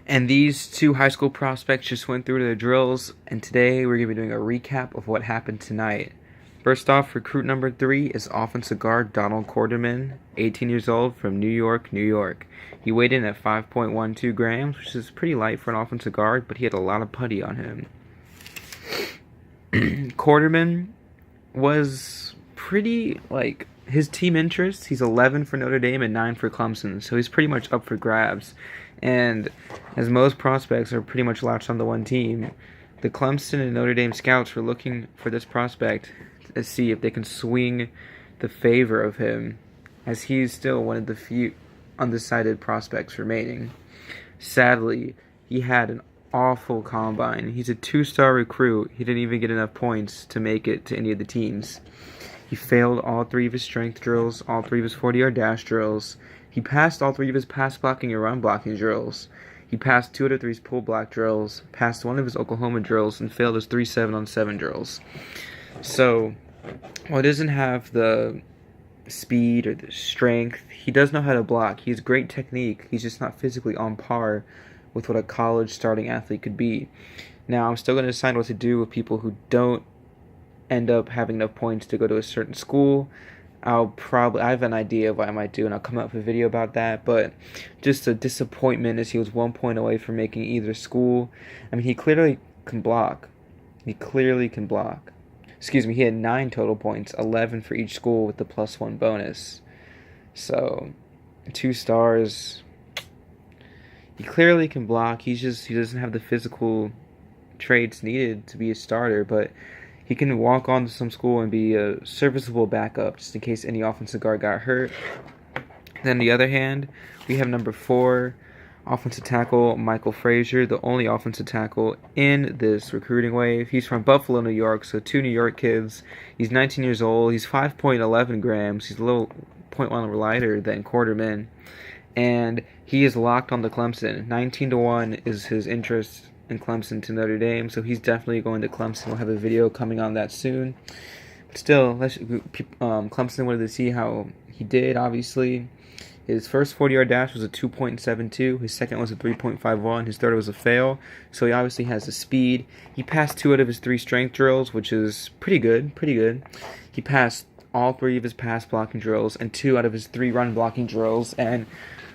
And these two high school prospects just went through their drills, and today we're going to be doing a recap of what happened tonight. First off, recruit number 3 is offensive guard Donald Quarterman, 18 years old, from New York, New York. He weighed in at 5.12 grams, which is pretty light for an offensive guard, but he had a lot of putty on him. Quarterman was pretty, his team interest, he's 11 for Notre Dame and 9 for Clemson, so he's pretty much up for grabs. And as most prospects are pretty much latched onto one team, the Clemson and Notre Dame scouts were looking for this prospect to see if they can swing the favor of him, as he's still one of the few undecided prospects remaining. Sadly, he had an awful combine. He's a 2-star recruit. He didn't even get enough points to make it to any of the teams. He failed all 3 of his strength drills, all 3 of his 40-yard dash drills. He passed all 3 of his pass blocking and run blocking drills. He passed 2 out of 3 pull block drills, passed 1 of his Oklahoma drills, and failed his 3 7-on-7 drills. So, while he doesn't have the speed or the strength, he does know how to block. He has great technique. He's just not physically on par with what a college starting athlete could be. Now, I'm still going to decide what to do with people who don't end up having enough points to go to a certain school. I have an idea of what I might do, and I'll come up with a video about that, but just a disappointment as he was 1 point away from making either school. I mean, he clearly can block. He had 9 total points, 11 for each school with the +1 bonus. So, 2 stars. He clearly can block. He doesn't have the physical traits needed to be a starter, but he can walk on to some school and be a serviceable backup just in case any offensive guard got hurt. Then on the other hand, we have number 4, offensive tackle Michael Frazier, the only offensive tackle in this recruiting wave. He's from Buffalo, New York, so 2 New York kids. He's 19 years old. He's 5.11 grams. He's a little 0.1 lighter than Quarterman. And he is locked on the Clemson. 19-1 is his interest in Clemson to Notre Dame, so he's definitely going to Clemson. We'll have a video coming on that soon. But still, Clemson wanted to see how he did, obviously. His first 40-yard dash was a 2.72. His second was a 3.51. His third was a fail. So he obviously has the speed. He passed 2 out of his 3 strength drills, which is pretty good. He passed all 3 of his pass blocking drills and 2 out of his 3 run blocking drills. And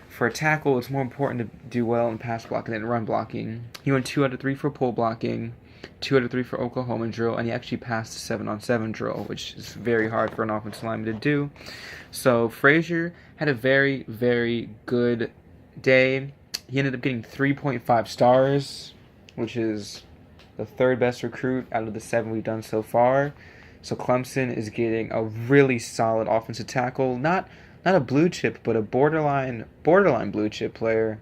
for a tackle, it's more important to do well in pass blocking than run blocking. He went 2 out of 3 for pull blocking, 2 out of 3 for Oklahoma drill, and he actually passed the 7-on-7 drill, which is very hard for an offensive lineman to do. So Frazier had a very, very good day. He ended up getting 3.5 stars, which is the 3rd best recruit out of the 7 we've done so far. So Clemson is getting a really solid offensive tackle, not a blue chip, but a borderline blue chip player.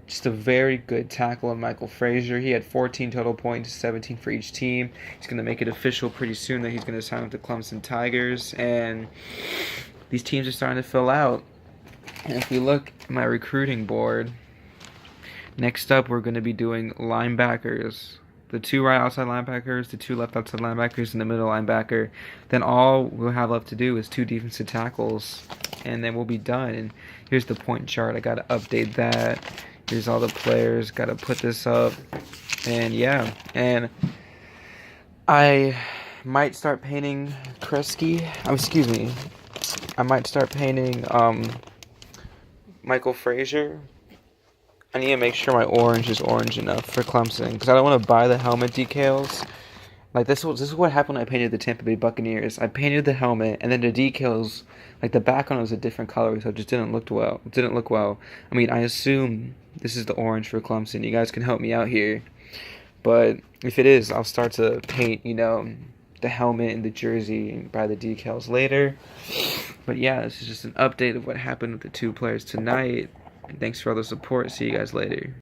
Just a very good tackle in Michael Frazier. He had 14 total points, 17 for each team. He's going to make it official pretty soon that he's going to sign with the Clemson Tigers. And these teams are starting to fill out. And if we look at my recruiting board, next up we're going to be doing linebackers. The 2 right outside linebackers, the 2 left outside linebackers, and the middle linebacker. Then all we'll have left to do is 2 defensive tackles, and then we'll be done. And here's the point chart. I got to update that. Here's all the players. Got to put this up. And yeah. And I might start painting Kresge. I might start painting Michael Frazier. I need to make sure my orange is orange enough for Clemson, because I don't want to buy the helmet decals. This is what happened when I painted the Tampa Bay Buccaneers. I painted the helmet, and then the decals, the background was a different color, so it just didn't look well. I mean, I assume this is the orange for Clemson. You guys can help me out here. But if it is, I'll start to paint, the helmet and the jersey and buy the decals later. But yeah, this is just an update of what happened with the 2 players tonight. And thanks for all the support. See you guys later.